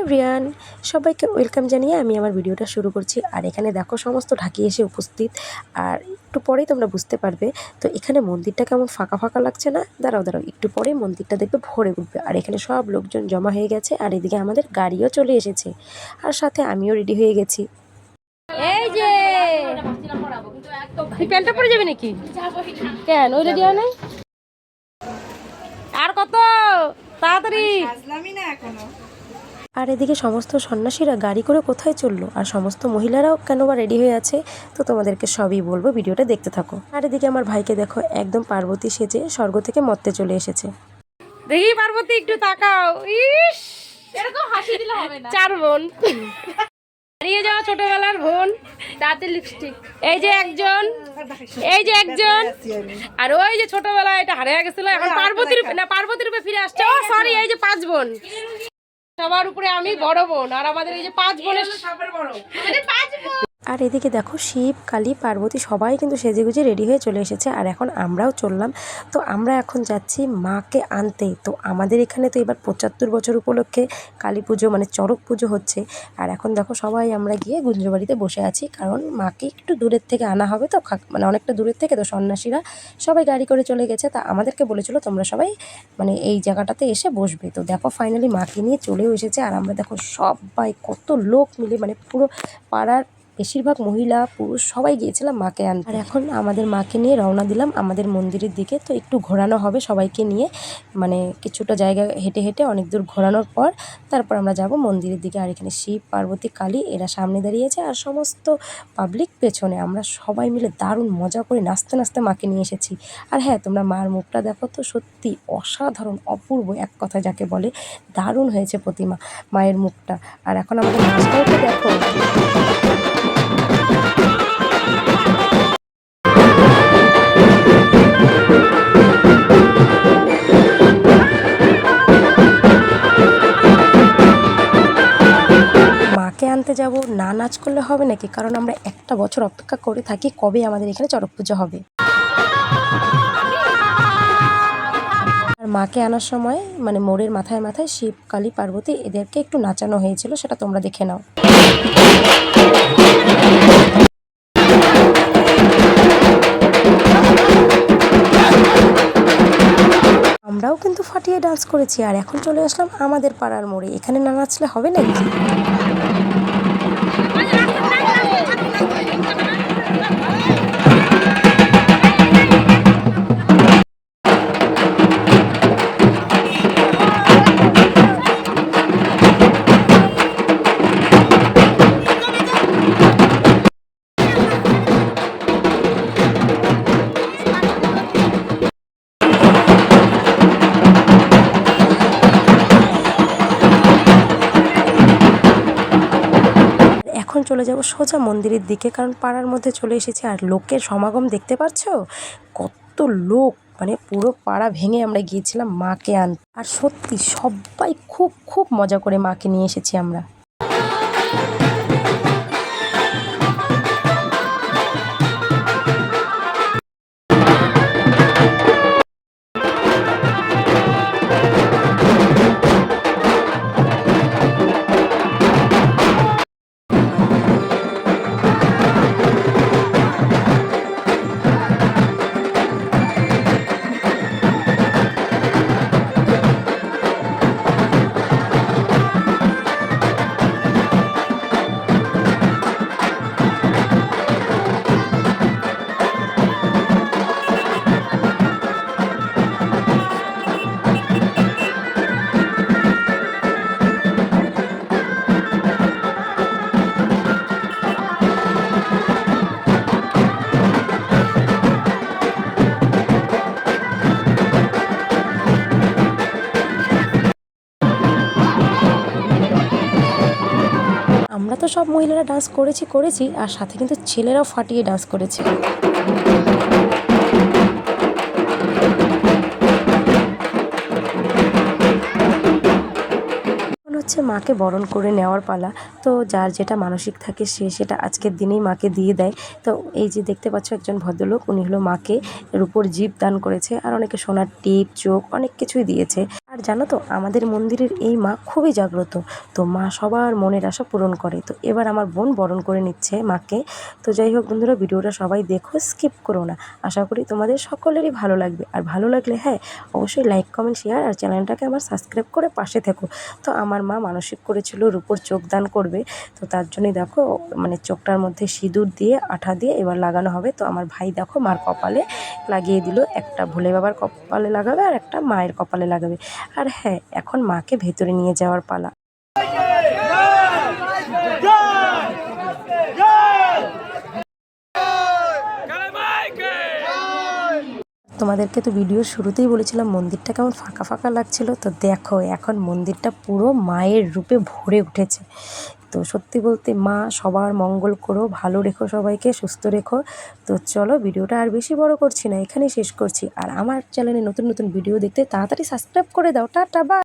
Everyone, সবাইকে welcome জানিয়ে আমি আমার ভিডিওটা শুরু করছি। আর এখানে দেখো সমস্ত ঢাকি এসে উপস্থিত। আর একটু পরেই তোমরা বুঝতে পারবে। তো এখানে মন্দিরটা কেমন ফাঁকা ফাঁকা লাগছে না? দাঁড়াও দাঁড়াও, একটু পরেই মন্দিরটা দেখবে ভরে উঠবে। আর এখানে সব লোকজন জমা হয়ে গেছে, আর এদিকে আমাদের গাড়িও চলে এসেছে, আর সাথে আমিও রেডি হয়ে গেছি। এই যে প্যান্টটা পরে যাবে নাকি? কেন ওই রেডি হয় নাই? আর কত তাড়াতাড়ি। আর এদিকে সমস্ত সন্ন্যাসীরা গাড়ি করে কোথায় চললো, আর সমস্ত মহিলারাও কেন বা রেডি হয়ে আছে, তো তোমাদেরকে সবই বলবো, ভিডিওটা দেখতে থাকো। আর এদিকে আমার ভাইকে দেখো একদম পার্বতী সেজে স্বর্গ থেকে মর্তে চলে এসেছে। দেখি পার্বতী একটু তাকাও, ইস এরকম হাসি দিলে হবে না। চার বোন হারিয়ে যাওয়া ছোটবেলার বোন, দাঁতে লিপস্টিক, এই যে একজন, এই যে একজন, আর ওই যে ছোটবেলায় এটা হারিয়ে গেছিল, এখন পার্বতীর রূপে ফিরে আসছে। ও সরি, এই যে 5 বোন, সবার উপরে আমি বড় বোন, আর আমাদের এই যে 5 বোনের বড়। আর এদিকে দেখো শিব, কালী, পার্বতী সবাই কিন্তু সেজেগুজে রেডি হয়ে চলে এসেছে। আর এখন আমরাও চললাম। তো আমরা এখন যাচ্ছি মাকে আনতে। তো আমাদের এখানে তো এবার 75 বছর উপলক্ষে কালী পুজো মানে চড়ক পুজো হচ্ছে। আর এখন দেখো সবাই আমরা গিয়ে গুঞ্জবাড়িতে বসে আছি, কারণ মাকে একটু দূরের থেকে আনা হবে। তো মানে অনেকটা দূরের থেকে, তো সন্ন্যাসীরা সবাই গাড়ি করে চলে গেছে। তা আমাদেরকে বলেছিল তোমরা সবাই মানে এই জায়গাটাতে এসে বসবে। তো দেখো ফাইনালি মাকে নিয়ে চলেও এসেছে। আর আমরা দেখো সবাই কত লোক মিলে, মানে পুরো পাড়ার বেশিরভাগ মহিলা পুরুষ সবাই গিয়েছিলাম মাকে আনতে। আর এখন আমাদের মাকে নিয়ে রওনা দিলাম আমাদের মন্দিরের দিকে। তো একটু ঘোরানো হবে সবাইকে নিয়ে, মানে কিছুটা জায়গা হেঁটে হেঁটে অনেক দূর ঘোরানোর পর তারপর আমরা যাব মন্দিরের দিকে। আর এখানে শিব, পার্বতী, কালী এরা সামনে দাঁড়িয়েছে, আর সমস্ত পাবলিক পেছনে। আমরা সবাই মিলে দারুণ মজা করে নাচতে নাচতে মাকে নিয়ে এসেছি। আর হ্যাঁ, তোমরা মার মুখটা দেখো তো, সত্যি অসাধারণ, অপূর্ব এক কথা যাকে বলে, দারুণ হয়েছে প্রতিমা মায়ের মুখটা। আর এখন আমাদের নাচটাও তো দেখো। মাকে আনতে যাব, না নাচ করলে হবে নাকি? কারণ আমরা একটা বছর অপেক্ষা করে থাকি কবে আমাদের এখানে চড়ক পুজো হবে। আর মাকে আনার সময় মানে মোড়ের মাথায় মাথায় শিব, কালী, পার্বতী এদেরকে একটু নাচানো হয়েছিল, সেটা তোমরা দেখে নাও। আমরাও কিন্তু ফাটিয়ে ডান্স করেছি। আর এখন চলে আসলাম আমাদের পাড়ার মোড়ে, এখানে না নাচলে হবে নাকি? এখন চলে যাব সোজা মন্দিরের দিকে, কারণ পাড়ার মধ্যে চলে এসেছি। আর লোকের সমাগম দেখতে পাচ্ছ, কত লোক, মানে পুরো পাড়া ভেঙে আমরা গিয়েছিলাম মাকে আনতে। আর সত্যি সবাই খুব খুব মজা করে মাকে নিয়ে এসেছি আমরা। আমরা তো সব মহিলারা ডান্স করেছি, আর সাথে কিন্তু ছেলেরাও ফাটিয়ে ডান্স করেছে। হচ্ছে মাকে বরণ করে নেওয়ার পালা। তো যার যেটা মানসিক থাকে সে সেটা আজকের দিনেই মাকে দিয়ে দেয়। তো এই যে দেখতে পাচ্ছ একজন ভদ্রলোক, উনি হলো মাকে রূপোর জিভ দান করেছে, আর অনেকে সোনার টিপ, চোখ, অনেক কিছুই দিয়েছে। আর আর জানো তো আমাদের মন্দিরের এই মা খুবই জাগ্রত। তো মা সবার মনের আশা পূরণ করে। তো এবার আমার বোন বরণ করে নিচ্ছে মাকে। তো যাই হোক বন্ধুরা, ভিডিওটা সবাই দেখো, স্কিপ করো না। আশা করি তোমাদের সকলেরই ভালো লাগবে। আর ভালো লাগলে হ্যাঁ, অবশ্যই লাইক কমেন্ট শেয়ার আর চ্যানেলটাকে আমার সাবস্ক্রাইব করে পাশে থেকো। তো আমার মা মানসিক করেছিল রূপোর চোখ দান করবে। তো তার জন্যই দেখো মানে চোখটার মধ্যে সিঁদুর দিয়ে আঠা দিয়ে এবার লাগানো হবে। তো আমার ভাই দেখো মার কপালে লাগিয়ে দিল, একটা ভোলে বাবার কপালে লাগাবে আর একটা মায়ের কপালে লাগাবে। আর হ্যাঁ, এখন মাকে ভেতরে নিয়ে যাওয়ার পালা। তোমাদেরকে তো ভিডিওর শুরুতেই বলেছিলাম মন্দিরটা কেমন ফাঁকা ফাঁকা লাগছিল। তো দেখো এখন মন্দিরটা পুরো মায়ের রূপে ভরে উঠেছে। তো সত্যি বলতে মা সবার মঙ্গল করো, ভালো রেখো, সবাইকে সুস্থ রেখো। তো চলো ভিডিওটা আর বেশি বড় করছি না, এখানেই শেষ করছি। আর আমার চ্যানেলে নতুন নতুন ভিডিও দেখতে তাড়াতাড়ি সাবস্ক্রাইব করে দাও। Tata, by.